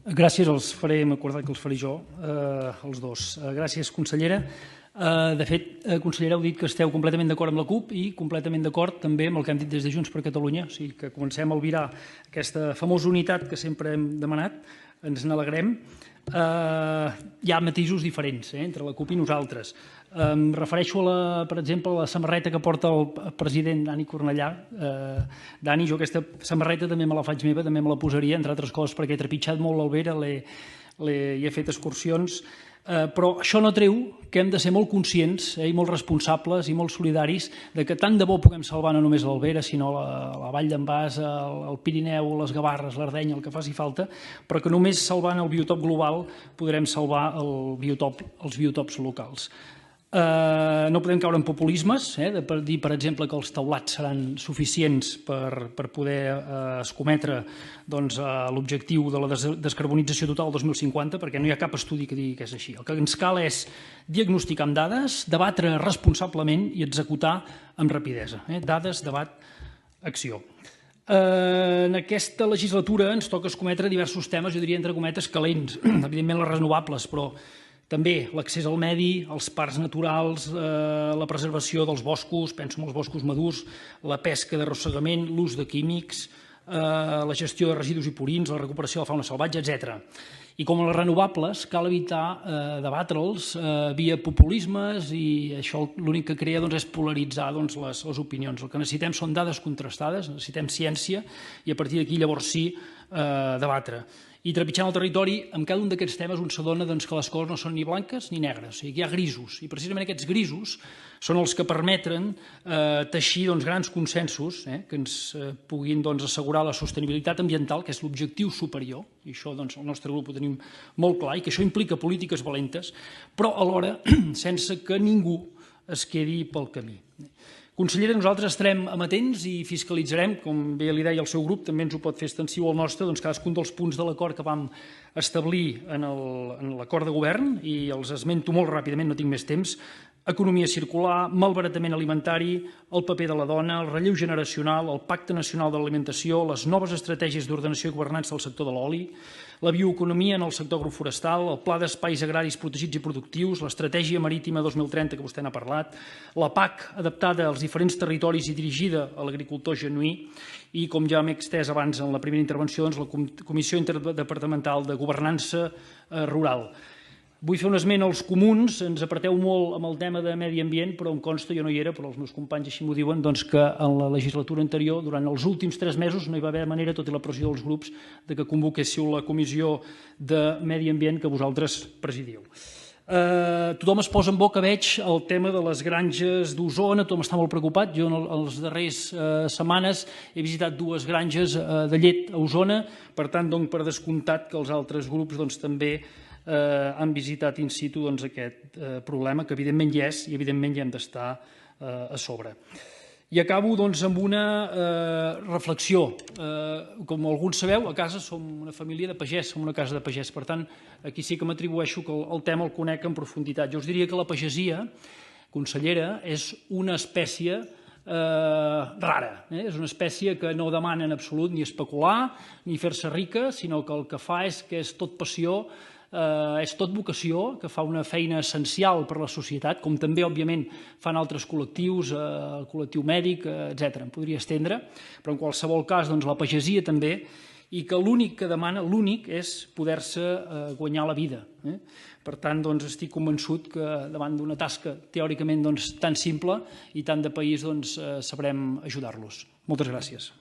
Gràcies, m'he acordat que els faré jo, els dos. Gràcies, consellera. De fet, consellera, heu dit que esteu completament d'acord amb la CUP i completament d'acord també amb el que hem dit des de Junts per Catalunya. O sigui que comencem a albirar aquesta famosa unitat que sempre hem demanat. Ens n'alegrem. Hi ha matisos diferents entre la CUP i nosaltres. Em refereixo, per exemple, a la samarreta que porta el president Dani Cornellà. Dani, jo aquesta samarreta també me la faig meva, també me la posaria, entre altres coses, perquè he trepitjat molt l'Albera, hi he fet excursions, però això no treu que hem de ser molt conscients i molt responsables i molt solidaris de que tant de bo puguem salvar no només l'Albera, sinó la Vall d'en Bas, el Pirineu, les Gavarres, l'Ardenya, el que faci falta, però que només salvant el biotop global podrem salvar els biotops locals. No podem caure en populismes, de dir, per exemple, que els teulats seran suficients per poder escometre l'objectiu de la descarbonització total del 2050, perquè no hi ha cap estudi que digui que és així. El que ens cal és diagnosticar amb dades, debatre responsablement i executar amb rapidesa. Dades, debat, acció. En aquesta legislatura ens toca escometre diversos temes, jo diria entre cometes, calents. Evidentment les renovables, però també l'accés al medi, els parcs naturals, la preservació dels boscos, penso en els boscos madurs, la pesca d'arrossegament, l'ús de químics, la gestió de residus i purins, la recuperació de la fauna salvatge, etc. I com a les renovables cal evitar debatre'ls via populismes i això l'únic que crea és polaritzar les opinions. El que necessitem són dades contrastades, necessitem ciència i a partir d'aquí llavors sí debatre. I trepitjant el territori, en cada un d'aquests temes un s'adona que les coses no són ni blanques ni negres, o sigui que hi ha grisos, i precisament aquests grisos són els que permeten teixir grans consensos que ens puguin assegurar la sostenibilitat ambiental, que és l'objectiu superior, i això el nostre grup ho tenim molt clar, i que això implica polítiques valentes, però alhora sense que ningú es quedi pel camí. Consellera, nosaltres estarem amatents i fiscalitzarem, com bé li deia el seu grup, també ens ho pot fer extensiu al nostre, cadascun dels punts de l'acord que vam establir en l'acord de govern, i els esmento molt ràpidament, no tinc més temps: economia circular, malbaratament alimentari, el paper de la dona, el relleu generacional, el Pacte Nacional de l'Alimentació, les noves estratègies d'ordenació i governança del sector de l'oli, la bioeconomia en el sector agroforestal, el Pla d'Espais Agraris Protegits i Productius, l'Estratègia Marítima 2030, que vostè n'ha parlat, la PAC adaptada als diferents territoris i dirigida a l'agricultor genuí, i, com ja m'he extès abans en la primera intervenció, la Comissió Interdepartamental de Governança Rural. Vull fer un esment als comuns, ens apreteu molt amb el tema de medi ambient, però em consta, jo no hi era, però els meus companys així m'ho diuen, que en la legislatura anterior, durant els últims 3 mesos, no hi va haver manera, tot i la pressió dels grups, que convoquéssiu la comissió de medi ambient que vosaltres presidiu. Tothom es posa en boca, veig, el tema de les granges d'Osona, tothom està molt preocupat. Jo en les darreres setmanes he visitat 2 granges de llet a Osona, per tant, per descomptat que els altres grups també han visitat in situ aquest problema, que evidentment hi és i evidentment hi hem d'estar a sobre. I acabo amb una reflexió. Com alguns sabeu, a casa som una família de pagès, som una casa de pagès, per tant, aquí sí que m'atribueixo que el tema el conec en profunditat. Jo us diria que la pagesia, consellera, és una espècie rara. És una espècie que no demana en absolut ni especular ni fer-se rica, sinó que el que fa és que és tot passió, és tot vocació, que fa una feina essencial per a la societat, com també, òbviament, fan altres col·lectius, el col·lectiu mèdic, etc. Em podria estendre, però en qualsevol cas la pagesia també, i que l'únic que demana, l'únic, és poder-se guanyar la vida. Per tant, estic convençut que davant d'una tasca teòricament tan simple i tant de país sabrem ajudar-los. Moltes gràcies.